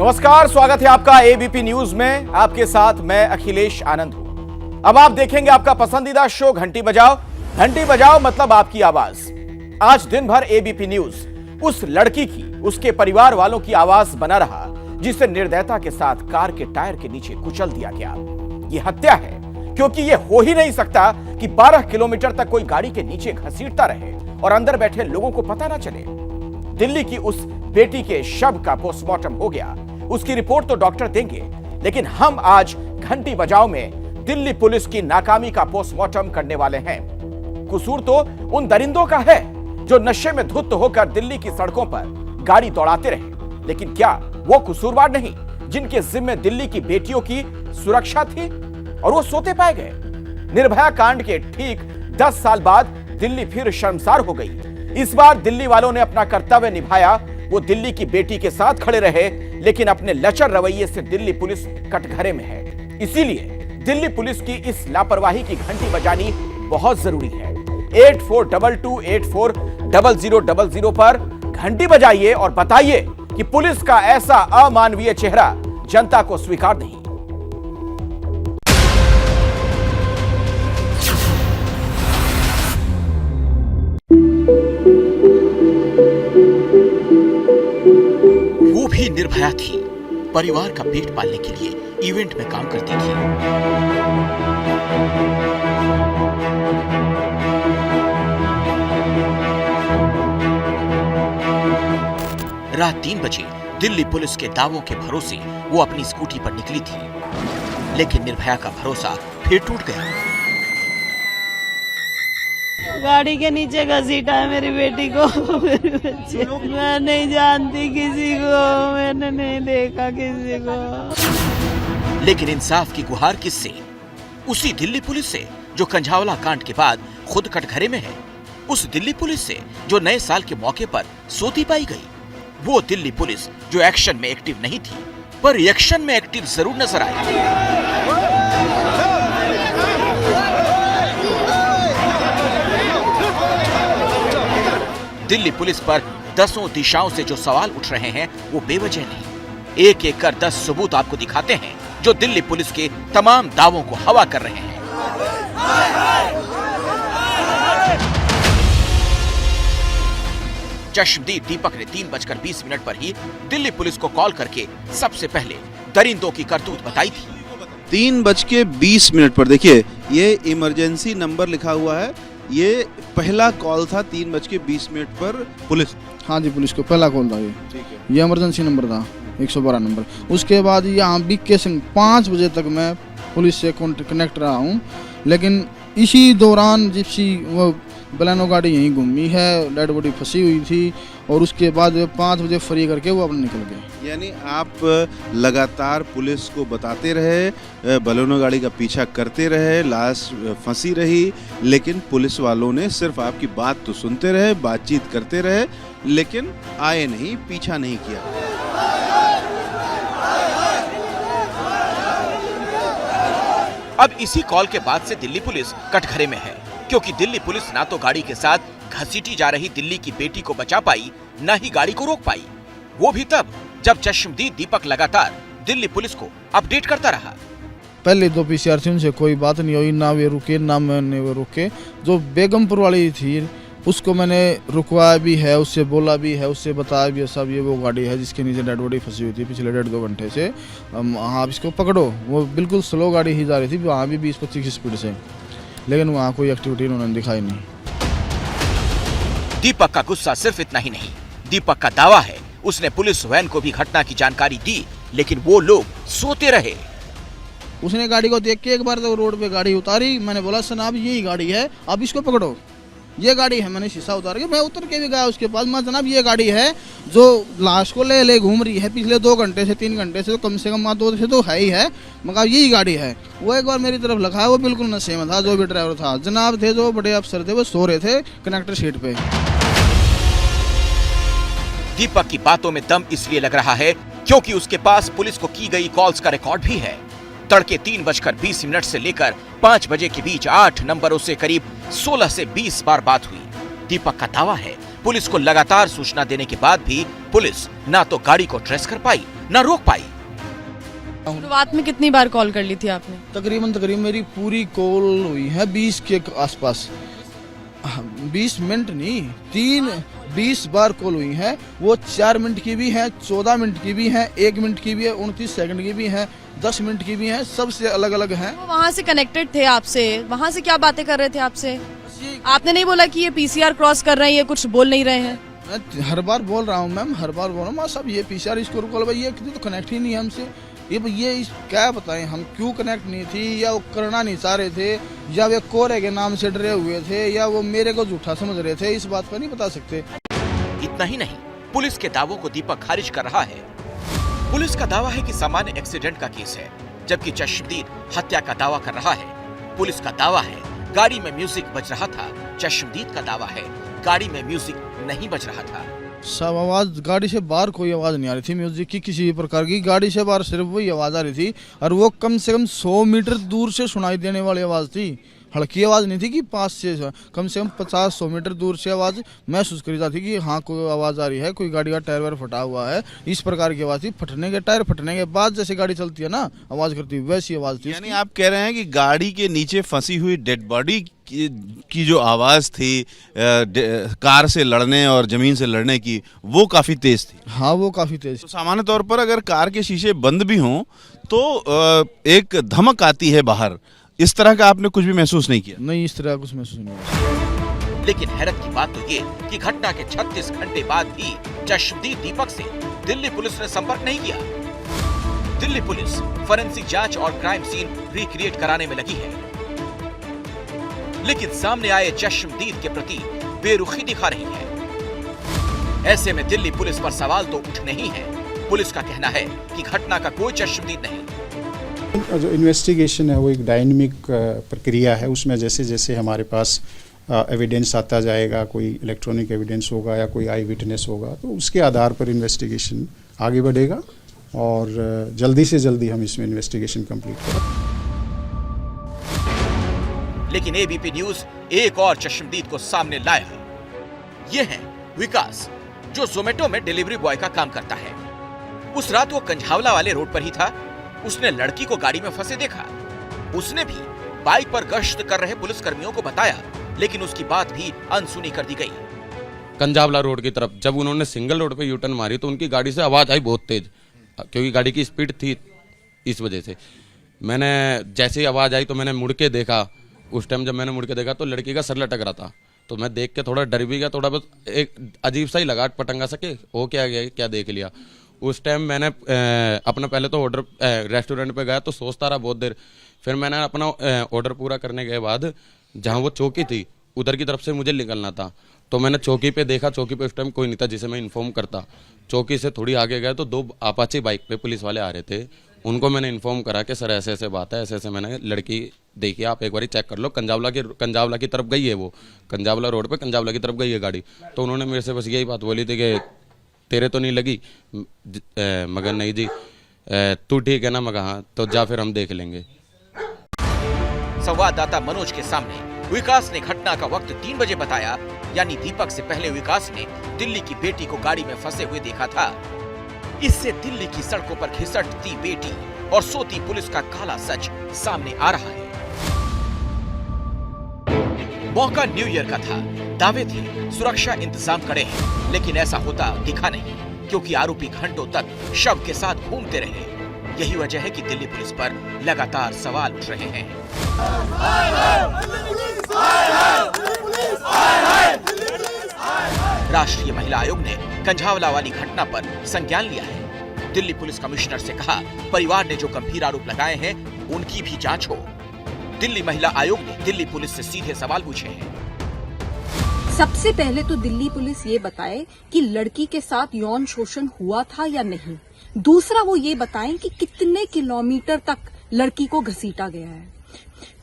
नमस्कार, स्वागत है आपका एबीपी न्यूज में। आपके साथ मैं अखिलेश आनंद हूं। अब आप देखेंगे आपका पसंदीदा शो घंटी बजाओ। घंटी बजाओ मतलब आपकी आवाज। आज दिन भर एबीपी न्यूज उस लड़की की, उसके परिवार वालों की आवाज बना रहा जिसे निर्दयता के साथ कार के टायर के नीचे कुचल दिया गया। यह हत्या है, क्योंकि यह हो ही नहीं सकता कि 12 किलोमीटर तक कोई गाड़ी के नीचे घसीटता रहे और अंदर बैठे लोगों को पता ना चले। दिल्ली की उस बेटी के शव का पोस्टमार्टम हो गया, उसकी रिपोर्ट तो डॉक्टर देंगे, लेकिन हम आज घंटी बजाओ में दिल्ली पुलिस की नाकामी का पोस्टमार्टम करने वाले हैं। कसूर तो उन दरिंदों का है जो नशे में धुत होकर दिल्ली की सड़कों पर गाड़ी दौड़ाते रहे, लेकिन क्या वो कसूरवार नहीं जिनके जिम्मे दिल्ली की बेटियों की सुरक्षा थी और वो सोते पाए गए। निर्भया कांड के ठीक 10 साल बाद दिल्ली फिर शर्मसार हो गई। इस बार दिल्ली वालों ने अपना कर्तव्य निभाया। वो दिल्ली की बेटी के साथ खड़े रहे, लेकिन अपने लचर रवैये से दिल्ली पुलिस कटघरे में है। इसीलिए दिल्ली पुलिस की इस लापरवाही की घंटी बजानी बहुत जरूरी है। 8422840000 पर घंटी बजाइए और बताइए कि पुलिस का ऐसा अमानवीय चेहरा जनता को स्वीकार नहीं। वो भी निर्भया थी, परिवार का पेट पालने के लिए इवेंट में काम करती थी। रात 3 बजे दिल्ली पुलिस के दावों के भरोसे वो अपनी स्कूटी पर निकली थी, लेकिन निर्भया का भरोसा फिर टूट गया। गाड़ी के नीचे घसीटा है मेरी बेटी को, मेरे बच्चे। मैं नहीं जानती किसी को, मैंने नहीं देखा किसी को। लेकिन इंसाफ की गुहार किससे? उसी दिल्ली पुलिस से जो कंझावला कांड के बाद खुद कटघरे में है। उस दिल्ली पुलिस से जो नए साल के मौके पर सोती पाई गई। वो दिल्ली पुलिस जो एक्शन में एक्टिव नहीं थी, पर रिएक्शन में एक्टिव जरूर नजर आई। दिल्ली पुलिस पर दसों दिशाओं से जो सवाल उठ रहे हैं वो बेवजह नहीं। एक एक कर 10 सबूत आपको दिखाते हैं जो दिल्ली पुलिस के तमाम दावों को हवा कर रहे हैं। चश्मदीद दीपक ने 3:20 पर ही दिल्ली पुलिस को कॉल करके सबसे पहले दरिंदों की करतूत बताई थी। 3:20 पर देखिए, ये इमरजेंसी नंबर लिखा हुआ है। ये पहला कॉल था 3:20 पर पुलिस। हाँ जी, पुलिस को पहला कॉल था। ये इमरजेंसी नंबर था, 112 नंबर। उसके बाद यहाँ बीके सिंह 5 बजे तक मैं पुलिस से कनेक्ट रहा हूँ, लेकिन इसी दौरान जिप्सी वो बलेनो गाड़ी यहीं घूमी है, डेड बॉडी फंसी हुई थी, और उसके बाद 5 बजे फ्री करके वो अपने निकल गए। यानी आप लगातार पुलिस को बताते रहे, बलेनो गाड़ी का पीछा करते रहे, लाश फंसी रही, लेकिन पुलिस वालों ने सिर्फ आपकी बात तो सुनते रहे, बातचीत करते रहे, लेकिन आए नहीं, पीछा नहीं किया। अब इसी कॉल के बाद से दिल्ली पुलिस कटघरे में है, क्योंकि दिल्ली पुलिस ना तो गाड़ी के साथ घसीटी जा रही दिल्ली की बेटी को बचा पाई, न ही गाड़ी को रोक पाई। वो भी तब जब चश्मदीद दीपक लगातार दिल्ली पुलिस को अपडेट करता रहा। पहले 2 पीसीआर थी, उनसे कोई बात नहीं हुई, ना वे रुके ना मैंने वो रुके। जो बेगमपुर वाली थी उसको मैंने रुकवाया भी है, उससे बोला भी है, उससे बताया भी है साहब ये वो गाड़ी है जिसके नीचे डेड बॉडी फंसी हुई थी पिछले 1.5-2 घंटे से। हाँ, इसको पकड़ो। वो बिल्कुल स्लो गाड़ी ही जा रही थी, वहाँ भी 20-25 स्पीड से, लेकिन वहाँ कोई एक्टिविटी उन्होंने दिखाई नहीं। दीपक का गुस्सा सिर्फ इतना ही नहीं, दीपक का दावा है उसने पुलिस वैन को भी घटना की जानकारी दी, लेकिन वो लोग सोते रहे। उसने गाड़ी को देख के एक बार तो रोड पे गाड़ी उतारी, मैंने बोला जनाब यही गाड़ी है, आप इसको पकड़ो, ये गाड़ी है। मैंने शीशा उतार के मैं उतर के भी गया उसके पास, मैं जनाब ये गाड़ी है जो लाश को ले घूम रही है पिछले 2 घंटे से 3 घंटे से, तो कम से कम 2 से तो है ही है, मगर यही गाड़ी है। वो एक बार मेरी तरफ लगा, वो बिल्कुल नशे में था जो भी ड्राइवर था। जनाब थे जो बड़े अफसर थे वो सो रहे थे कनेक्टर सीट पे। दीपक की बातों में दम इसलिए लग रहा है क्योंकि उसके पास पुलिस को की गई कॉल्स का रिकॉर्ड भी है। तड़के 3:20 से लेकर 5 बजे के बीच 8 नंबरों से करीब 16 से 20 बार बात हुई। दीपक का दावा है पुलिस को लगातार सूचना देने के बाद भी पुलिस ना तो गाड़ी को ट्रेस कर पाई ना रोक पाई। शुरुआत में कितनी बार कॉल कर ली थी आपने? तकरीबन मेरी पूरी कॉल हुई है 20 के आसपास, 20 मिनट नहीं, 20 बार कॉल हुई है। वो 4 मिनट की भी है, 14 मिनट की भी है, 1 मिनट की भी है, 29 सेकंड की भी है, 10 मिनट की भी है, सबसे अलग अलग है। वो वहाँ से कनेक्टेड थे आपसे, वहाँ से क्या बातें कर रहे थे आपसे? आपने नहीं बोला कि ये पीसीआर क्रॉस कर रहे हैं, ये कुछ बोल नहीं रहे हैं? मैं हर बार बोल रहा हूँ मैम, हर बार बोल रहा हूँ सब ये पीसीआर इसको कॉल भाई, ये तो कनेक्ट ही नहीं है हमसे। ये क्या बताएं हम क्यों कनेक्ट नहीं थी, या वो करना नहीं चाह रहे थे, या वे कोरे के नाम से डरे हुए थे, या वो मेरे को झूठा समझ रहे थे, इस बात का नहीं बता सकते। इतना ही नहीं, पुलिस के दावों को दीपक खारिज कर रहा है। पुलिस का दावा है कि सामान्य एक्सीडेंट का केस है, जबकि चश्मदीद हत्या का दावा कर रहा है। पुलिस का दावा है गाड़ी में म्यूजिक बज रहा था, चश्मदीद का दावा है गाड़ी में म्यूजिक नहीं बज रहा था। सब आवाज गाड़ी से बाहर कोई आवाज नहीं आ रही थी म्यूजिक की, किसी भी प्रकार की। गाड़ी से बाहर सिर्फ वही आवाज आ रही थी, और वो कम से कम 100 मीटर दूर से सुनाई देने वाली आवाज थी। हल्की आवाज नहीं थी कि पास से, कम 50-100 मीटर दूर से आवाज महसूस करी जाती कि हाँ कोई आवाज आ रही है, कोई गाड़ी का टायर वायर फटा हुआ है, इस प्रकार की आवाज थी। फटने के टायर फटने के बाद जैसे गाड़ी चलती है ना आवाज करती है, वैसी आवाज थी। यानी आप कह रहे हैं कि गाड़ी के नीचे फंसी हुई डेड बॉडी की जो आवाज थी कार से लड़ने और जमीन से लड़ने की, वो काफी तेज थी। हाँ वो काफी तेज। तो सामान्य तौर पर अगर कार के शीशे बंद भी हों तो एक धमक आती है बाहर, इस तरह का आपने कुछ भी महसूस नहीं किया? नहीं, इस तरह कुछ महसूस नहीं किया। लेकिन हैरत की बात तो ये कि घटना के 36 घंटे बाद भी चश्मदीद दीपक से दिल्ली पुलिस ने संपर्क नहीं किया। दिल्ली पुलिस फोरेंसिक जांच और क्राइम सीन रिक्रिएट कराने में लगी है, लेकिन सामने आए चश्मदीद के प्रति बेरुखी दिखा रही है। ऐसे में दिल्ली पुलिस पर सवाल तो उठने ही है। पुलिस का कहना है कि घटना का कोई चश्मदीद नहीं। जो इन्वेस्टिगेशन है वो एक डायनेमिक प्रक्रिया है, उसमें जैसे जैसे हमारे पास एविडेंस आता जाएगा, कोई इलेक्ट्रॉनिक एविडेंस होगा या कोई आई विटनेस होगा, तो उसके आधार पर इन्वेस्टिगेशन आगे बढ़ेगा और जल्दी से जल्दी हम इसमें इन्वेस्टिगेशन कंप्लीट करें। लेकिन एबीपी न्यूज एक और चश्मदीद को सामने लाया। ये है विकास, जो जोमेटो में डिलीवरी बॉय का काम करता है। उस रात वो कंझावला वाले रोड पर ही था। उसने लड़की को गाड़ी में फंसे देखा। उसने भी बाइक पर गश्त कर रहे पुलिसकर्मियों को बताया, लेकिन उसकी बात भी अनसुनी कर दी गई। कंझावला रोड की तरफ जब उन्होंने सिंगल रोड पे यूटर्न मारी तो उनकी गाड़ी से आवाज आई बहुत तेज, क्योंकि गाड़ी की स्पीड थी, इस वजह से। मैंने जैसे ही आवाज आई तो मैंने मुड़ के देखा। उस टाइम जब मैंने मुड़ के देखा तो लड़की का सर लटक रहा था, तो मैं देख के थोड़ा डर भी गया, थोड़ा बस एक अजीब सा ही लगा, पटंगा सके हो क्या गया, क्या देख लिया। उस टाइम मैंने अपना पहले तो ऑर्डर रेस्टोरेंट पे गया तो सोचता रहा बहुत देर। फिर मैंने अपना ऑर्डर पूरा करने के बाद जहाँ वो चौकी थी उधर की तरफ से मुझे निकलना था, तो मैंने चौकी पे देखा। चौकी पे उस टाइम कोई नहीं था जिसे मैं इन्फॉर्म करता। चौकी से थोड़ी आगे गया तो 2 अपाची बाइक पे पुलिस वाले आ रहे थे। उनको मैंने इन्फॉर्म करा कि सर ऐसे ऐसे बात है, ऐसे ऐसे मैंने लड़की देखी, आप एक बार चेक कर लो। कंझावला की तरफ गई है, वो कंझावला रोड पे कंझावला की तरफ गई है गाड़ी। तो उन्होंने मेरे से बस यही बात बोली थी कि तेरे तो नहीं लगी? मगर नहीं जी, तू ठीक है ना? मगर हाँ, तो जा फिर हम देख लेंगे। संवाददाता मनोज के सामने विकास ने घटना का वक्त 3 बजे बताया, यानी दीपक से पहले विकास ने दिल्ली की बेटी को गाड़ी में फंसे हुए देखा था। इससे दिल्ली की सड़कों पर घिसटती बेटी और सोती पुलिस का काला सच सामने आ रहा है। मौका न्यू ईयर का था, दावे थे, सुरक्षा इंतजाम कड़े हैं, लेकिन ऐसा होता दिखा नहीं, क्योंकि आरोपी घंटों तक शव के साथ घूमते रहे। यही वजह है कि दिल्ली पुलिस पर लगातार सवाल उठ रहे हैं। राष्ट्रीय महिला आयोग ने कंझावला वाली घटना पर संज्ञान लिया है। दिल्ली पुलिस कमिश्नर से कहा, परिवार ने जो गंभीर आरोप लगाए हैं उनकी भी जांच हो। दिल्ली महिला आयोग ने दिल्ली पुलिस से सीधे सवाल पूछे हैं। सबसे पहले तो दिल्ली पुलिस ये बताए कि लड़की के साथ यौन शोषण हुआ था या नहीं। दूसरा वो ये बताएं कि कितने किलोमीटर तक लड़की को घसीटा गया है।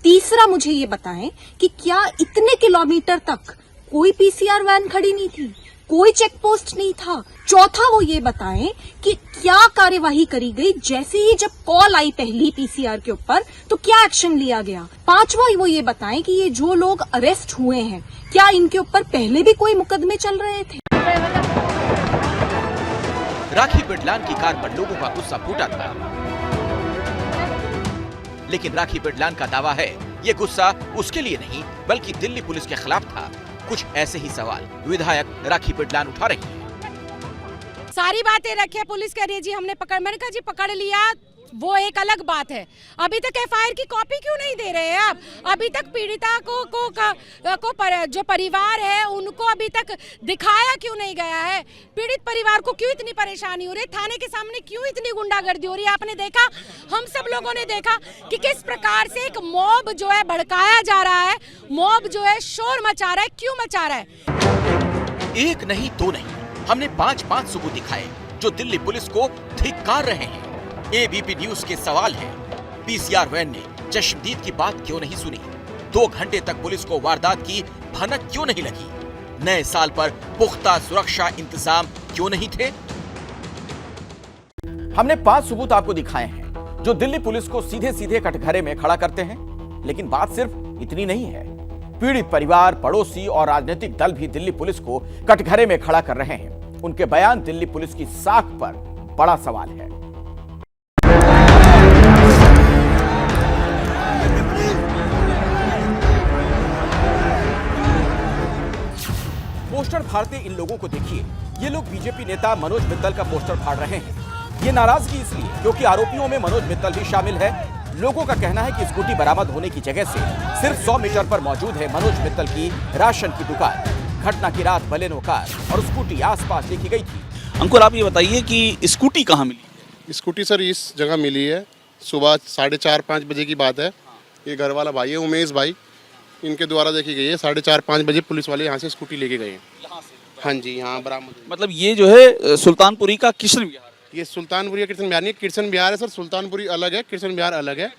तीसरा मुझे ये बताएं कि क्या इतने किलोमीटर तक कोई पीसीआर वैन खड़ी नहीं थी, कोई चेक पोस्ट नहीं था। चौथा वो ये बताएं कि क्या कार्यवाही करी गई, जैसे ही जब कॉल आई पहली पीसीआर के ऊपर तो क्या एक्शन लिया गया। पांचवा वो ये बताएं कि ये जो लोग अरेस्ट हुए हैं क्या इनके ऊपर पहले भी कोई मुकदमे चल रहे थे? राखी बिडलान की कार पर लोगों का गुस्सा फूटा था, लेकिन राखी बिडलान का दावा है ये गुस्सा उसके लिए नहीं बल्कि दिल्ली पुलिस के खिलाफ था। कुछ ऐसे ही सवाल विधायक राखी बिडलान उठा रही हैं। सारी बातें रखे पुलिस कह रही है जी हमने पकड़, मैंने कहा जी पकड़ लिया वो एक अलग बात है, अभी तक एफआईआर की कॉपी क्यों नहीं दे रहे हैं आप? अभी तक पीड़िता को जो परिवार है उनको अभी तक दिखाया क्यों नहीं गया है? पीड़ित परिवार को क्यों इतनी परेशानी हो रही है? थाने के सामने क्यों इतनी गुंडागर्दी हो रही है? आपने देखा, हम सब लोगों ने देखा कि किस प्रकार से एक मॉब जो है भड़काया जा रहा है, मॉब जो है शोर मचा रहा है। क्यों मचा रहा है? एक नहीं दो नहीं, हमने 5 सबूत दिखाए जो दिल्ली पुलिस को धिक्कार रहे हैं। एबीपी न्यूज के सवाल है, पीसीआर वैन ने चश्मदीद की बात क्यों नहीं सुनी? 2 घंटे तक पुलिस को वारदात की भनक क्यों नहीं लगी? नए साल पर पुख्ता सुरक्षा इंतजाम क्यों नहीं थे? हमने 5 सबूत आपको दिखाए हैं जो दिल्ली पुलिस को सीधे सीधे कटघरे में खड़ा करते हैं। लेकिन बात सिर्फ इतनी नहीं है। पीड़ित परिवार, पड़ोसी और राजनीतिक दल भी दिल्ली पुलिस को कटघरे में खड़ा कर रहे हैं। उनके बयान दिल्ली पुलिस की साख पर बड़ा सवाल है। पोस्टर फाड़ते इन लोगों को देखिए। ये लोग बीजेपी नेता मनोज मित्तल का पोस्टर फाड़ रहे हैं। ये नाराजगी इसलिए क्योंकि आरोपियों में मनोज मित्तल भी शामिल है। लोगों का कहना है कि स्कूटी बरामद होने की जगह से सिर्फ 100 मीटर पर मौजूद है मनोज मित्तल की राशन की दुकान। घटना की रात बलेनो कार और स्कूटी आसपास देखी गई थी। अंकुर, आप ये बताइए कि स्कूटी कहाँ मिली? स्कूटी सर इस जगह मिली है, सुबह 4:30-5 बजे की बात है। ये घर वाला भाई है उमेश भाई, इनके द्वारा देखी गई है। 4:30-5 बजे पुलिस वाले यहाँ से स्कूटी लेके गए हैं। हाँ जी, यहाँ बरामद। मतलब ये जो है सुल्तानपुरी का कृष्ण विहार, ये सुल्तानपुरी कृष्ण बिहार नहीं, कृष्ण बिहार है सर। सुल्तानपुरी अलग है, कृष्ण बिहार अलग है।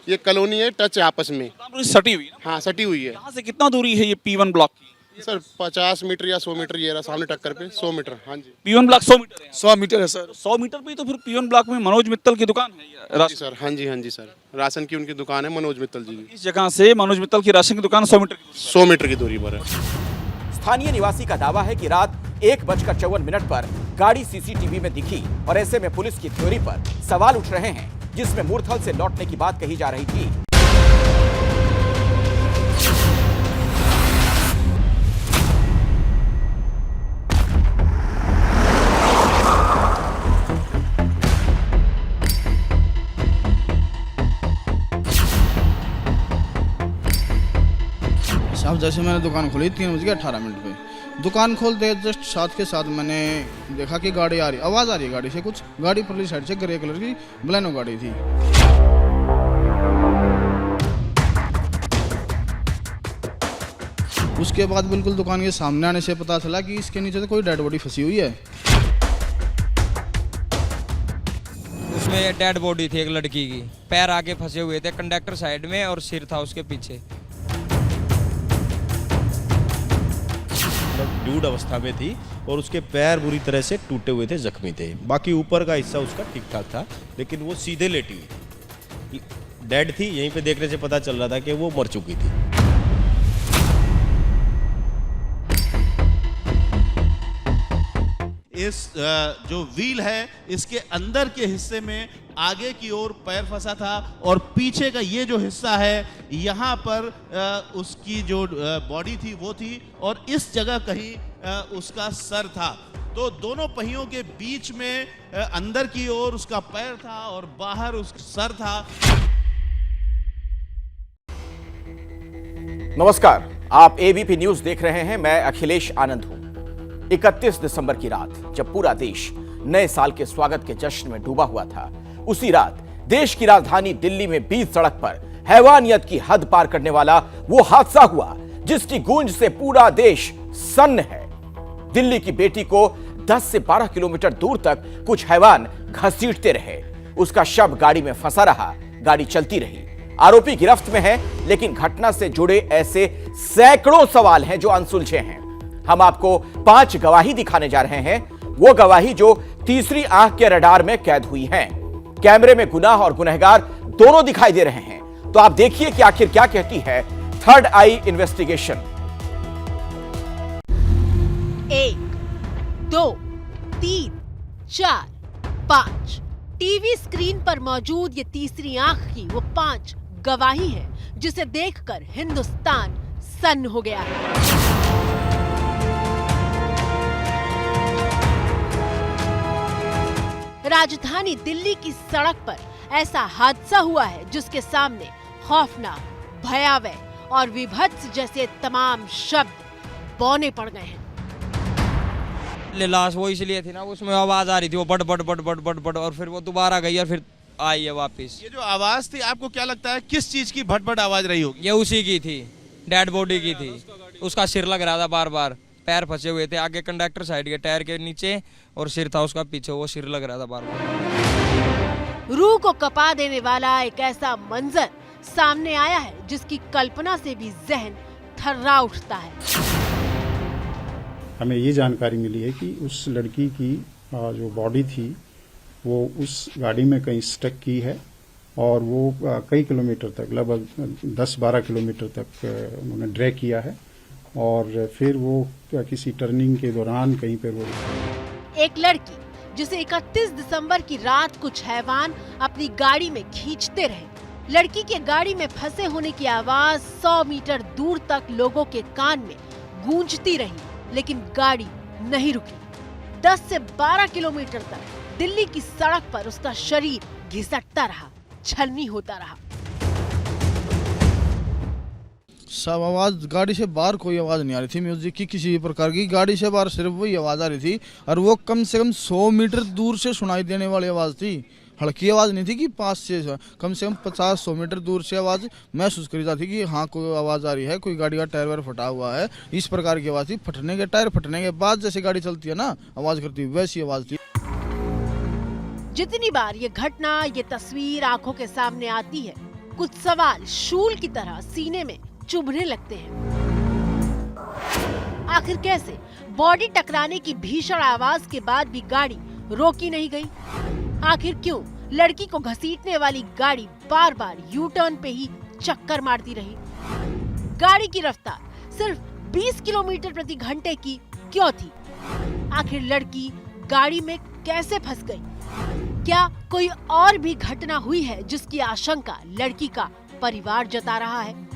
ये कॉलोनी है, टच है आपस में। सटी हुई है। हाँ, सटी हुई है। यहाँ से कितना दूरी है ये P1 ब्लॉक की? सर 50 मीटर या 100 मीटर, ये रहा सामने टक्कर पे 100 मीटर। हाँ जी, P1 ब्लॉक 100 मीटर है। 100 मीटर है सर। 100 मीटर पे तो फिर P1 ब्लॉक में मनोज मित्तल की दुकान है जी सर। हाँ जी सर, राशन की उनकी दुकान है मनोज मित्तल जी की। इस जगह से मनोज मित्तल की राशन की दुकान 100 मीटर की दूरी पर है। स्थानीय निवासी का दावा है कि रात 1:54 पर गाड़ी सीसीटीवी में दिखी और ऐसे में पुलिस की थ्योरी पर सवाल उठ रहे हैं, जिसमें मूर्थल से लौटने की बात कही जा रही थी। साहब, जैसे मैंने दुकान खोली 3:18 पे, दुकान खोलते जस्ट साथ के साथ मैंने देखा कि गाड़ी आ रही, आवाज़ आ रही है गाड़ी से। कुछ गाड़ी पुलिस साइड से ग्रे कलर की बलेनो गाड़ी थी। उसके बाद बिल्कुल दुकान के सामने आने से पता चला कि इसके नीचे तो कोई डेड बॉडी फंसी हुई है। उसमें डेड बॉडी थी एक लड़की की, पैर आगे फंसे हुए थे कंडक्टर साइड में और सिर था उसके पीछे। ड्यूड अवस्था में थी और उसके पैर बुरी तरह से टूटे हुए थे, जख्मी थे। बाकी ऊपर का हिस्सा उसका ठीक ठाक था, लेकिन वो सीधे लेटी हुई थी, डेड थी। यहीं पे देखने से पता चल रहा था कि वो मर चुकी थी। इस जो व्हील है इसके अंदर के हिस्से में आगे की ओर पैर फंसा था और पीछे का ये जो हिस्सा है यहाँ पर उसकी जो बॉडी थी वो थी और इस जगह कहीं उसका सर था। तो दोनों पहियों के बीच में अंदर की ओर उसका पैर था और बाहर उसका सर था। नमस्कार, आप एबीपी न्यूज देख रहे हैं। मैं अखिलेश आनंद हूं। 31 दिसंबर की रात, जब पूरा देश नए साल के स्वागत के जश्न में डूबा हुआ था, उसी रात देश की राजधानी दिल्ली में बीच सड़क पर हैवानियत की हद पार करने वाला वो हादसा हुआ जिसकी गूंज से पूरा देश सन्न है। दिल्ली की बेटी को 10 से 12 किलोमीटर दूर तक कुछ हैवान घसीटते रहे। उसका शव गाड़ी में फंसा रहा, गाड़ी चलती रही। आरोपी गिरफ्त में है, लेकिन घटना से जुड़े ऐसे सैकड़ों सवाल हैं जो अनसुलझे हैं। हम आपको 5 गवाही दिखाने जा रहे हैं, वो गवाही जो तीसरी आंख के रडार में कैद हुई हैं। कैमरे में गुनाह और गुनहगार दोनों दिखाई दे रहे हैं। तो आप देखिए कि आखिर क्या कहती है थर्ड आई इन्वेस्टिगेशन। 1, 2, 3, 4, 5 टीवी स्क्रीन पर मौजूद ये तीसरी आंख की वो 5 गवाही है जिसे देखकर हिंदुस्तान सन्न हो गया है। राजधानी दिल्ली की सड़क पर ऐसा हादसा हुआ है जिसके सामने खौफनाक, भयावह और विभत्स जैसे तमाम शब्द बौने पड़ गए हैं। लाश वो इसलिए थी ना, उसमें आवाज आ रही थी वो but but but but but but, और फिर वो दोबारा गई और फिर आई है वापस। ये जो आवाज थी आपको क्या लगता है किस चीज की भट भट आवाज रही होगी? ये उसी की थी, डेड बॉडी की थी। उसका सिर लग रहा था बार बार, पैर फंसे हुए थे आगे कंडक्टर साइड के टायर के नीचे और सिर था उसका पीछे, वो सिर लग रहा था बार बार। रूह को कपा देने वाला एक ऐसा मंजर सामने आया है जिसकी कल्पना से भी जहन थर्रा उठता है। हमें ये जानकारी मिली है कि उस लड़की की जो बॉडी थी वो उस गाड़ी में कहीं स्टक की है और वो कई किलोमीटर तक, लगभग 10-12 किलोमीटर तक उन्होंने ड्रैग किया है और फिर वो किसी टर्निंग के दौरान कहीं पे वो। एक लड़की जिसे 31 दिसंबर की रात कुछ हैवान अपनी गाड़ी में खींचते रहे। लड़की के गाड़ी में फंसे होने की आवाज 100 मीटर दूर तक लोगों के कान में गूंजती रही, लेकिन गाड़ी नहीं रुकी। 10 से 12 किलोमीटर तक दिल्ली की सड़क पर उसका शरीर घिसटता रहा, छलनी होता रहा। सब आवाज, गाड़ी से बाहर कोई आवाज नहीं आ रही थी म्यूजिक की किसी भी प्रकार की। गाड़ी से बाहर सिर्फ वही आवाज आ रही थी और वो कम से कम 100 मीटर दूर से सुनाई देने वाली आवाज थी। हल्की आवाज नहीं थी कि पास से, कम 50-100 मीटर दूर से आवाज महसूस करी जाती कि हाँ कोई आवाज आ रही है, कोई गाड़ी का टायर वायर फटा हुआ है, इस प्रकार की आवाज थी। फटने के टायर फटने के बाद जैसे गाड़ी चलती है ना आवाज करती है, वैसी आवाज थी। जितनी बार ये घटना, ये तस्वीर आंखों के सामने आती है, कुछ सवाल शूल की तरह सीने में चुभने लगते हैं। आखिर कैसे बॉडी टकराने की भीषण आवाज के बाद भी गाड़ी रोकी नहीं गई? आखिर क्यों लड़की को घसीटने वाली गाड़ी बार बार यू टर्न पे ही चक्कर मारती रही? गाड़ी की रफ्तार सिर्फ 20 किलोमीटर प्रति घंटे की क्यों थी? आखिर लड़की गाड़ी में कैसे फंस गई? क्या कोई और भी घटना हुई है जिसकी आशंका लड़की का परिवार जता रहा है?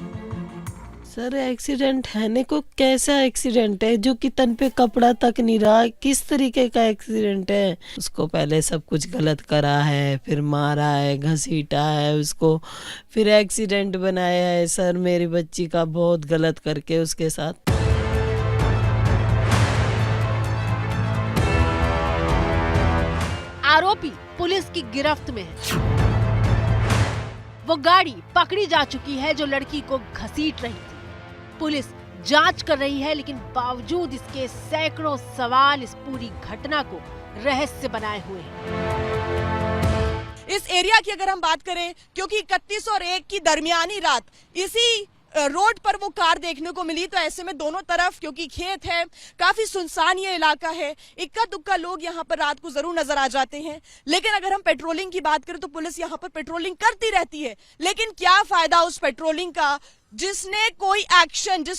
सर एक्सीडेंट है ने को कैसा एक्सीडेंट है जो कि तन पे कपड़ा तक नहीं रहा? किस तरीके का एक्सीडेंट है? उसको पहले सब कुछ गलत करा है, फिर मारा है, घसीटा है उसको, फिर एक्सीडेंट बनाया है। सर मेरी बच्ची का बहुत गलत करके उसके साथ। आरोपी पुलिस की गिरफ्त में है। वो गाड़ी पकड़ी जा चुकी है जो लड़की को घसीट रही थी। पुलिस जांच कर रही है, लेकिन बावजूद इसके सैकड़ों सवाल इस पूरी घटना को रहस्य बनाए हुए हैं। इस एरिया की अगर हम बात करें, क्योंकि 31 और 1 की दरमियानी रात इसी रोड पर वो कार देखने को मिली, तो ऐसे में दोनों तरफ क्योंकि खेत है, काफी सुनसान ये इलाका है, इक्का दुक्का लोग यहाँ पर रात को जरूर नजर आ जाते हैं। लेकिन अगर हम पेट्रोलिंग की बात करें तो पुलिस यहाँ पर पेट्रोलिंग करती रहती है, लेकिन क्या फायदा उस पेट्रोलिंग का जिस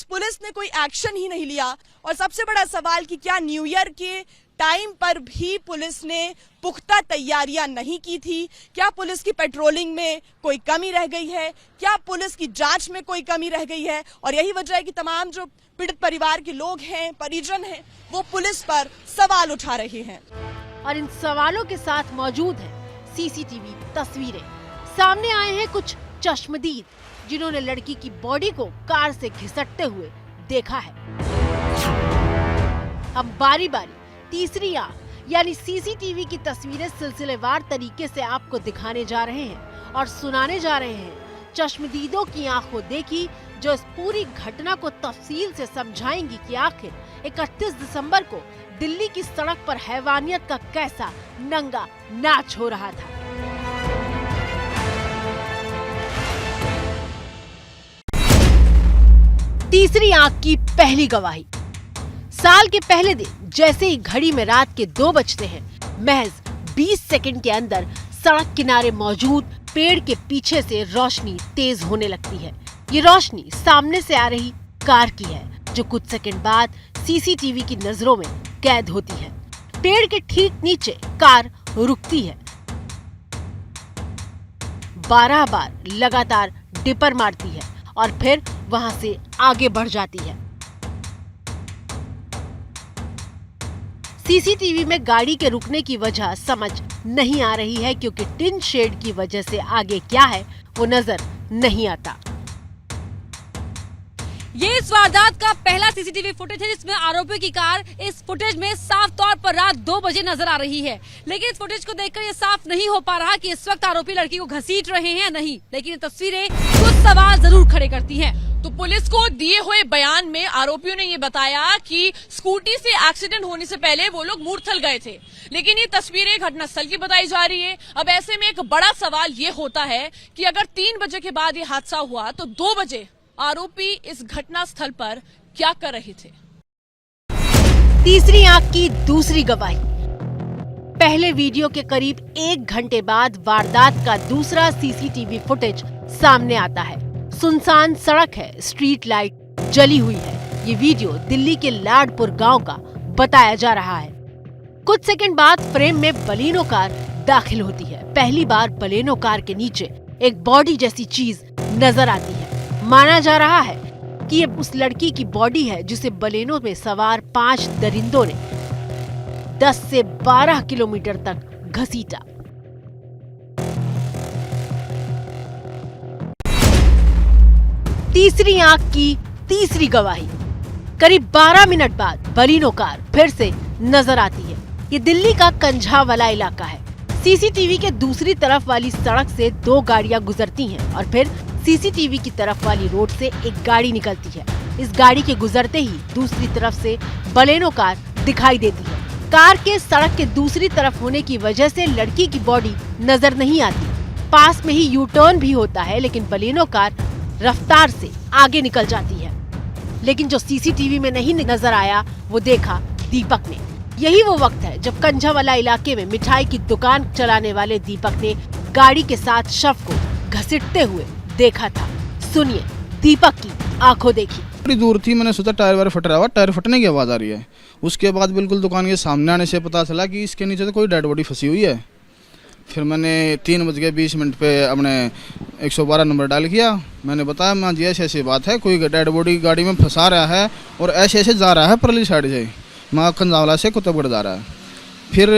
पुलिस ने कोई एक्शन ही नहीं लिया। और सबसे बड़ा सवाल कि क्या न्यू ईयर के टाइम पर भी पुलिस ने पुख्ता तैयारियां नहीं की थी? क्या पुलिस की पेट्रोलिंग में कोई कमी रह गई है? क्या पुलिस की जांच में कोई कमी रह गई है? और यही वजह है कि तमाम जो पीड़ित परिवार के लोग हैं, परिजन हैं, वो पुलिस पर सवाल उठा रहे हैं। और इन सवालों के साथ मौजूद है सीसीटीवी तस्वीरें। सामने आए हैं कुछ चश्मदीद जिन्होंने लड़की की बॉडी को कार से घिसटते हुए देखा है। हम बारी बारी तीसरी आंख यानी सीसीटीवी की तस्वीरें सिलसिलेवार तरीके से आपको दिखाने जा रहे हैं और सुनाने जा रहे हैं। चश्मदीदों की आंखों देखी जो इस पूरी घटना को तफसील से समझाएंगी कि आखिर 31 दिसंबर को दिल्ली की सड़क पर हैवानियत का कैसा नंगा नाच हो रहा था। तीसरी आंख की पहली गवाही। साल के पहले दिन जैसे ही घड़ी में रात के 2 बजते हैं, महज 20 सेकंड के अंदर सड़क किनारे मौजूद पेड़ के पीछे से रोशनी तेज होने लगती है। ये रोशनी सामने से आ रही कार की है, जो कुछ सेकंड बाद सीसीटीवी की नजरों में कैद होती है। पेड़ के ठीक नीचे कार रुकती है, 12 बार लगातार डिपर मारती है और फिर वहां से आगे बढ़ जाती है। सीसीटीवी में गाड़ी के रुकने की वजह समझ नहीं आ रही है, क्योंकि टिन शेड की वजह से आगे क्या है वो नजर नहीं आता। ये इस वारदात का पहला सीसीटीवी फुटेज है जिसमें आरोपी की कार इस फुटेज में साफ तौर पर रात 2 बजे नजर आ रही है। लेकिन इस फुटेज को देखकर ये साफ नहीं हो पा रहा कि इस वक्त आरोपी लड़की को घसीट रहे हैं या नहीं। लेकिन ये तस्वीरें कुछ सवाल जरूर खड़े करती हैं। तो पुलिस को दिए हुए बयान में आरोपियों ने ये बताया कि स्कूटी से एक्सीडेंट होने से पहले वो लोग मूर्थल गए थे, लेकिन ये तस्वीरें घटनास्थल की बताई जा रही है। अब ऐसे में एक बड़ा सवाल ये होता है कि अगर 3 बजे के बाद ये हादसा हुआ तो 2 बजे आरोपी इस घटनास्थल पर क्या कर रहे थे। तीसरी आंख की दूसरी गवाही। पहले वीडियो के करीब 1 घंटे बाद वारदात का दूसरा सीसीटीवी फुटेज सामने आता है। सुनसान सड़क है, स्ट्रीट लाइट जली हुई है। ये वीडियो दिल्ली के लाडपुर गांव का बताया जा रहा है। कुछ सेकंड बाद फ्रेम में बलेनो कार दाखिल होती है। पहली बार बलेनो कार के नीचे एक बॉडी जैसी चीज नजर आती है। माना जा रहा है कि ये उस लड़की की बॉडी है जिसे बलेनो में सवार 5 दरिंदों ने 10 से 12 किलोमीटर तक घसीटा। तीसरी आंख की तीसरी गवाही। करीब 12 मिनट बाद बलेनो कार फिर से नजर आती है। ये दिल्ली का कंझावाला इलाका है। सीसीटीवी के दूसरी तरफ वाली सड़क से 2 गाड़ियां गुजरती हैं और फिर सीसीटीवी की तरफ वाली रोड से एक गाड़ी निकलती है। इस गाड़ी के गुजरते ही दूसरी तरफ से बलेनो कार दिखाई देती है। कार के सड़क के दूसरी तरफ होने की वजह से लड़की की बॉडी नजर नहीं आती। पास में ही यू टर्न भी होता है, लेकिन बलेनो कार रफ्तार से आगे निकल जाती है। लेकिन जो सीसीटीवी में नहीं नजर आया वो देखा दीपक ने। यही वो वक्त है जब कंझावाला इलाके में मिठाई की दुकान चलाने वाले दीपक ने गाड़ी के साथ शव को घसीटते हुए देखा था। सुनिए दीपक की आंखों देखी। थोड़ी दूर थी, मैंने सोचा टायर वायर फट रहा हुआ, टायर फटने की आवाज आ रही है। उसके बाद बिल्कुल दुकान के सामने आने से पता चला कि इसके नीचे तो कोई डेड बॉडी फंसी हुई है। फिर मैंने 3:20 पे अपने 112 नंबर डायल किया। मैंने बताया माँ जी ऐसी बात है, कोई डेड बॉडी गाड़ी में फंसा रहा है और ऐसे जा रहा है परली साइड से, माँ कंझावला से कुतुबगढ़ जा रहा है। फिर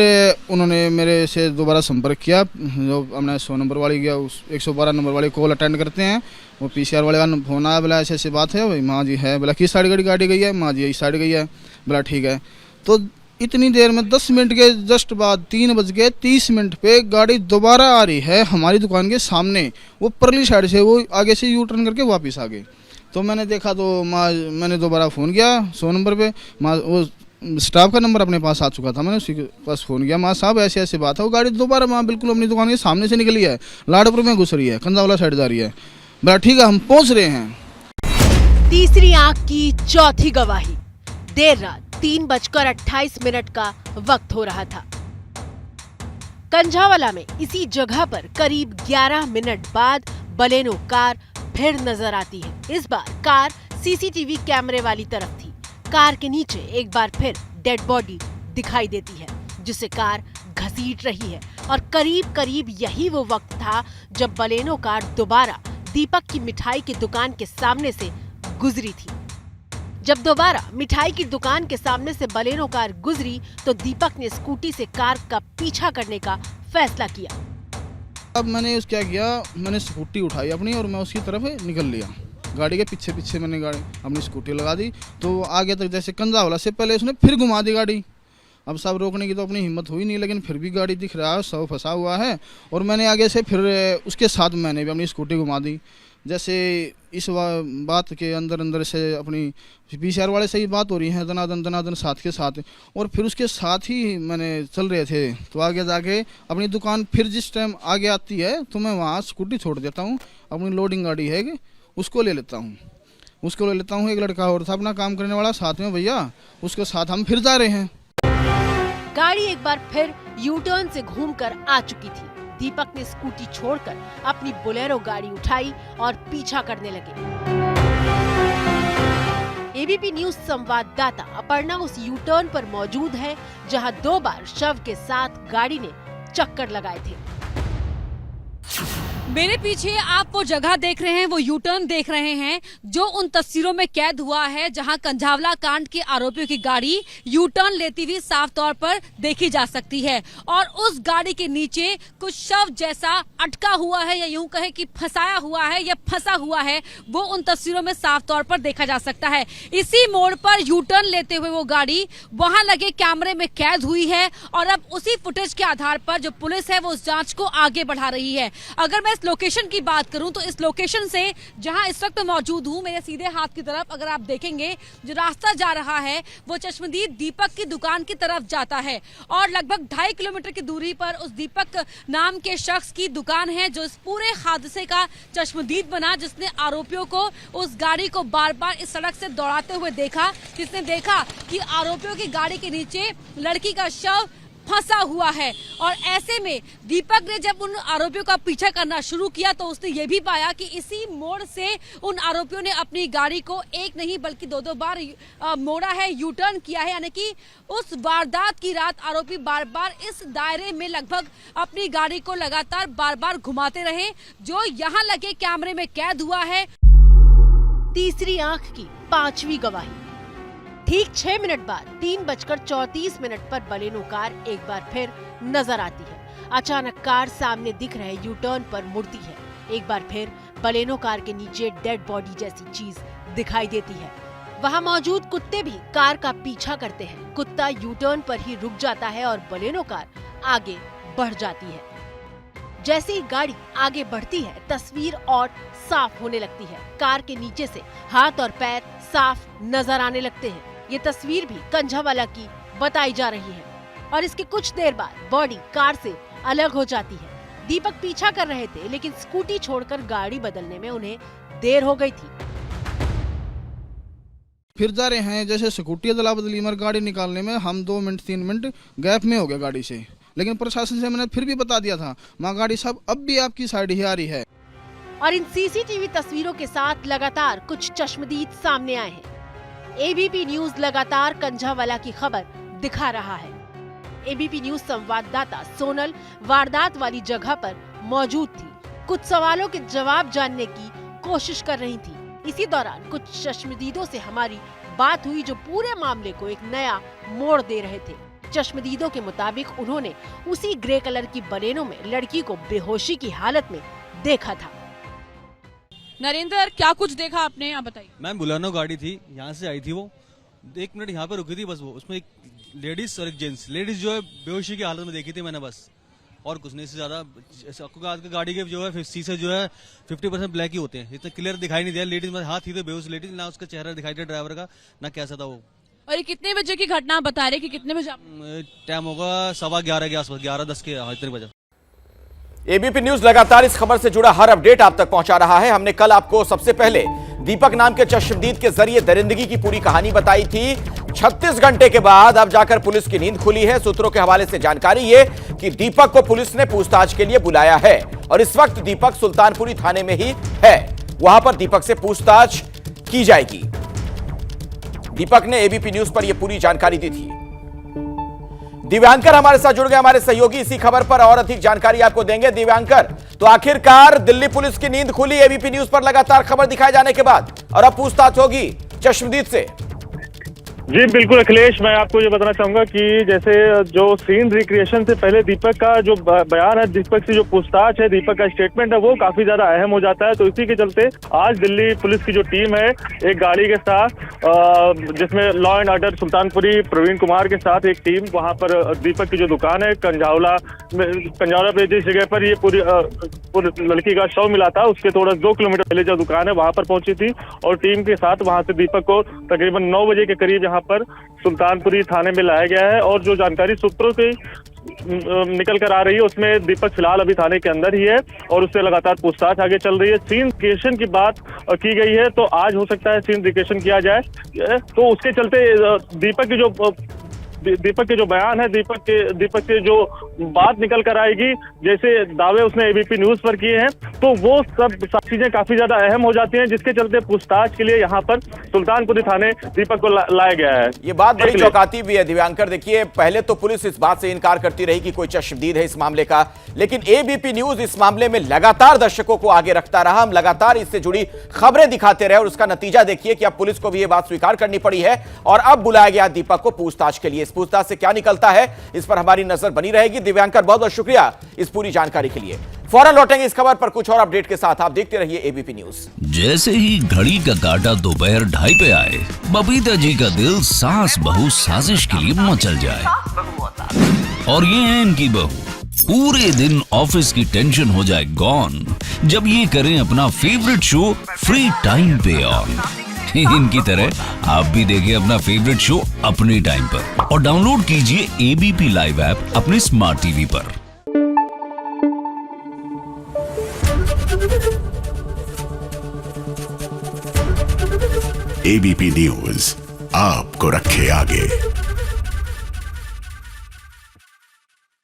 उन्होंने मेरे से दोबारा संपर्क किया। जो अपने 100 नंबर वाली गया, उस 112 नंबर वाली कॉल अटेंड करते हैं। वो पीसीआर वाले का फोन आया, बोला ऐसी बात है भाई। माँ जी है, बोला किस साइड गाड़ी गई है? माँ जी इस साइड गई है। बोला ठीक है। तो इतनी देर में 10 मिनट के जस्ट बाद 3:30 पे गाड़ी दोबारा आ रही है हमारी दुकान के सामने। वो परली साइड से वो आगे से यू टर्न करके वापस आ गए। तो मैंने देखा तो मैंने दोबारा फ़ोन किया 100 नंबर पे। वो स्टाफ का नंबर अपने पास आ चुका था, मैंने उसी के पास फ़ोन किया। माँ साहब ऐसी बात है, वो गाड़ी दोबारा माँ बिल्कुल अपनी दुकान के सामने से निकली है, लाडपुर में घुस रही है, कंझावला साइड जा रही है। बोला ठीक है हम पहुँच रहे हैं। तीसरी आंख की चौथी गवाही। देर रात 3:28 का वक्त हो रहा था। कंझावाला में इसी जगह पर करीब 11 मिनट बाद बलेनो कार फिर नजर आती है। इस बार कार सीसीटीवी कैमरे वाली तरफ थी। कार के नीचे एक बार फिर डेड बॉडी दिखाई देती है जिसे कार घसीट रही है। और करीब करीब यही वो वक्त था जब बलेनो कार दोबारा दीपक की मिठाई की दुकान के सामने से गुजरी थी। जब दोबारा मिठाई की दुकान के सामने से बलेनो कार गुजरी तो दीपक ने स्कूटी से कार का पीछा करने का फैसला किया। अब मैंने क्या किया, मैंने स्कूटी उठाई अपनी और मैं उसकी तरफ निकल लिया। गाड़ी के पीछे पीछे मैंने गाड़ी अपनी स्कूटी लगा दी। तो आगे तक जैसे कंझावला से पहले उसने फिर घुमा दी गाड़ी। अब सब रोकने की तो अपनी हिम्मत हुई नहीं, लेकिन फिर भी गाड़ी दिख रहा है, सब फंसा हुआ है। और मैंने आगे से फिर उसके साथ मैंने भी अपनी स्कूटी घुमा दी। जैसे इस बात के अंदर से अपनी पीसीआर वाले से ही बात हो रही है, दनादन साथ के साथ। और फिर उसके साथ ही मैंने चल रहे थे। तो आगे जाके अपनी दुकान फिर जिस टाइम आगे आती है तो मैं वहाँ स्कूटी छोड़ देता हूँ। अपनी लोडिंग गाड़ी है कि उसको ले लेता हूँ। एक लड़का और था अपना काम करने वाला साथ में, भैया उसके साथ हम फिर जा रहे हैं। गाड़ी एक बार फिर यू टर्न से घूमकर आ चुकी थी। दीपक ने स्कूटी छोड़कर अपनी बोलेरो गाड़ी उठाई और पीछा करने लगे। एबीपी न्यूज संवाददाता अपर्णा उस यू टर्न पर मौजूद है जहां 2 बार शव के साथ गाड़ी ने चक्कर लगाए थे। मेरे पीछे आप वो जगह देख रहे हैं, वो यू टर्न देख रहे हैं जो उन तस्वीरों में कैद हुआ है जहां कंझावला कांड के आरोपियों की गाड़ी यू टर्न लेती हुई साफ तौर पर देखी जा सकती है और उस गाड़ी के नीचे कुछ शव जैसा अटका हुआ है या यूं कहे कि फंसाया हुआ है या फंसा हुआ है, वो उन तस्वीरों में साफ तौर पर देखा जा सकता है। इसी मोड़ पर यू टर्न लेते हुए वो गाड़ी वहां लगे कैमरे में कैद हुई है और अब उसी फुटेज के आधार पर जो पुलिस है वो उस जांच को आगे बढ़ा रही है। अगर मैं इस लोकेशन की बात करूं तो इस लोकेशन से जहां इस वक्त मौजूद हूं, मेरे सीधे हाथ की तरफ अगर आप देखेंगे जो रास्ता जा रहा है वो चश्मदीद दीपक की दुकान की तरफ जाता है और लगभग 2.5 किलोमीटर की दूरी पर उस दीपक नाम के शख्स की दुकान है जो इस पूरे हादसे का चश्मदीद बना, जिसने आरोपियों को उस गाड़ी को बार बार इस सड़क से दौड़ाते हुए देखा, जिसने देखा कि आरोपियों की गाड़ी के नीचे लड़की का शव फंसा हुआ है। और ऐसे में दीपक ने जब उन आरोपियों का पीछा करना शुरू किया तो उसने ये भी पाया कि इसी मोड़ से उन आरोपियों ने अपनी गाड़ी को एक नहीं बल्कि 2 बार मोड़ा है, यू टर्न किया है। यानी कि उस वारदात की रात आरोपी बार बार इस दायरे में लगभग अपनी गाड़ी को लगातार बार बार घुमाते रहे, जो यहाँ लगे कैमरे में कैद हुआ है। तीसरी आंख की 5वीं गवाही। ठीक 6 मिनट बाद 3:34 पर बलेनो कार एक बार फिर नजर आती है। अचानक कार सामने दिख रहे यू टर्न पर मुड़ती है। एक बार फिर बलेनो कार के नीचे डेड बॉडी जैसी चीज दिखाई देती है। वहां मौजूद कुत्ते भी कार का पीछा करते हैं। कुत्ता यू टर्न पर ही रुक जाता है और बलेनो कार आगे बढ़ जाती है। जैसे ही गाड़ी आगे बढ़ती है तस्वीर और साफ होने लगती है। कार के नीचे से हाथ और पैर साफ नजर आने लगते हैं। ये तस्वीर भी कंझावाला की बताई जा रही है और इसके कुछ देर बाद बॉडी कार से अलग हो जाती है। दीपक पीछा कर रहे थे लेकिन स्कूटी छोड़कर गाड़ी बदलने में उन्हें देर हो गई थी। फिर जा रहे हैं जैसे स्कूटी अदला बदली मर गाड़ी निकालने में हम 2 मिनट 3 मिनट गैप में हो गया गाड़ी से, लेकिन प्रशासन से मैंने फिर भी बता दिया था माँ गाड़ी साहब अब भी आपकी साइड ही आ रही है। और इन सीसीटीवी तस्वीरों के साथ लगातार कुछ चश्मदीद सामने आए हैं। एबीपी न्यूज लगातार कंझावाला की खबर दिखा रहा है। एबीपी न्यूज संवाददाता सोनल वारदात वाली जगह पर मौजूद थी। कुछ सवालों के जवाब जानने की कोशिश कर रही थी। इसी दौरान कुछ चश्मदीदों से हमारी बात हुई जो पूरे मामले को एक नया मोड़ दे रहे थे। चश्मदीदों के मुताबिक उन्होंने उसी ग्रे कलर की बलेनो में लड़की को बेहोशी की हालत में देखा था। नरेंद्र, क्या कुछ देखा आपने, आप बताइए। मैम बुलानो गाड़ी थी, यहाँ से आई थी वो 1 मिनट यहाँ पे रुकी थी बस। वो उसमें एक लेडीज और एक जेंट्स, लेडीज जो है बेहोशी की हालत में देखी थी मैंने बस, और कुछ नहीं से ज्यादा। आपको गाड़ी के जो है शीशे जो है 50% ब्लैक ही होते हैं, इतना क्लियर दिखाई नहीं दिया। लेडीज में हाथ ही थे बेहोश लेडीज, ना उसका चेहरा दिखाई दिया ड्राइवर का, ना कैसा था वो। और ये कितने बजे की घटना बता रहे कि कितने बजे? टाइम होगा 11:15 के आसपास, 11:10 के इतने बजे। एबीपी न्यूज लगातार इस खबर से जुड़ा हर अपडेट आप तक पहुंचा रहा है। हमने कल आपको सबसे पहले दीपक नाम के चश्मदीद के जरिए दरिंदगी की पूरी कहानी बताई थी। 36 घंटे के बाद अब जाकर पुलिस की नींद खुली है। सूत्रों के हवाले से जानकारी ये कि दीपक को पुलिस ने पूछताछ के लिए बुलाया है और इस वक्त दीपक सुल्तानपुरी थाने में ही है। वहां पर दीपक से पूछताछ की जाएगी। दीपक ने एबीपी न्यूज पर यह पूरी जानकारी दी थी। दिव्यांकर हमारे साथ जुड़ गए, हमारे सहयोगी इसी खबर पर और अधिक जानकारी आपको देंगे। दिव्यांकर, तो आखिरकार दिल्ली पुलिस की नींद खुली एबीपी न्यूज पर लगातार खबर दिखाए जाने के बाद, और अब पूछताछ होगी चश्मदीद से। जी बिल्कुल अखिलेश, मैं आपको ये बताना चाहूंगा कि जैसे जो सीन रिक्रिएशन से पहले दीपक का जो बयान है, दीपक से जो पूछताछ है, दीपक का स्टेटमेंट है, वो काफी ज्यादा अहम हो जाता है। तो इसी के चलते आज दिल्ली पुलिस की जो टीम है एक गाड़ी के साथ, जिसमें law and order Sultanpuri Praveen Kumar के साथ एक टीम वहां पर दीपक की जो दुकान है कंझावला पे जिस जगह पर ये पूरी लड़की का शव मिला था उसके थोड़ा 2 किलोमीटर पहले जो दुकान है वहां पर पहुंची थी और टीम के साथ वहां से दीपक को तकरीबन 9 बजे के करीब यहाँ पर सुल्तानपुरी थाने में लाया गया है। और जो जानकारी सूत्रों से निकल कर आ रही है उसमें दीपक फिलहाल अभी थाने के अंदर ही है और उससे लगातार पूछताछ आगे चल रही है। सीन रिक्रिएशन की बात की गई है तो आज हो सकता है सीन रिक्रिएशन किया जाए, तो उसके चलते दीपक की जो दीपक के जो बयान है, दीपक के जो बात निकल कर आएगी, जैसे दावे उसने एबीपी न्यूज पर किए हैं, तो वो सब चीजें काफी ज्यादा अहम हो जाती हैं, जिसके चलते पूछताछ के लिए यहाँ पर सुल्तानपुरी थाने दीपक को लाया गया है। ये बात बड़ी चौंकाती भी है दिव्यांकर। देखिए, पहले तो पुलिस इस बात से इनकार करती रही कि कोई चश्मदीद है इस मामले का, लेकिन एबीपी न्यूज इस मामले में लगातार दर्शकों को आगे रखता रहा। हम लगातार इससे जुड़ी खबरें दिखाते रहे और उसका नतीजा देखिए कि अब पुलिस को भी यह बात स्वीकार करनी पड़ी है और अब बुलाया गया दीपक को पूछताछ के लिए। इस पूछताछ से क्या निकलता है, इस पर हमारी नजर बनी रहेगी। दिव्यांकर, बहुत बहुत शुक्रिया इस पूरी जानकारी के लिए। फौरन लौटेंगे इस खबर पर कुछ और अपडेट के साथ। आप देखते रहिए एबीपी न्यूज। जैसे ही घड़ी का काटा दोपहर 2:30 पे आए, बबीता जी का दिल सास बहू साजिश के लिए मचल जाए। और ये है इनकी बहू, पूरे दिन ऑफिस की टेंशन हो जाए गॉन जब ये करें अपना फेवरेट शो फ्री टाइम पे ऑन। इनकी तरह आप भी देखिए अपना फेवरेट शो अपने टाइम पर और डाउनलोड कीजिए एबीपी लाइव ऐप अपने स्मार्ट टीवी पर। एबीपी न्यूज आपको रखे आगे।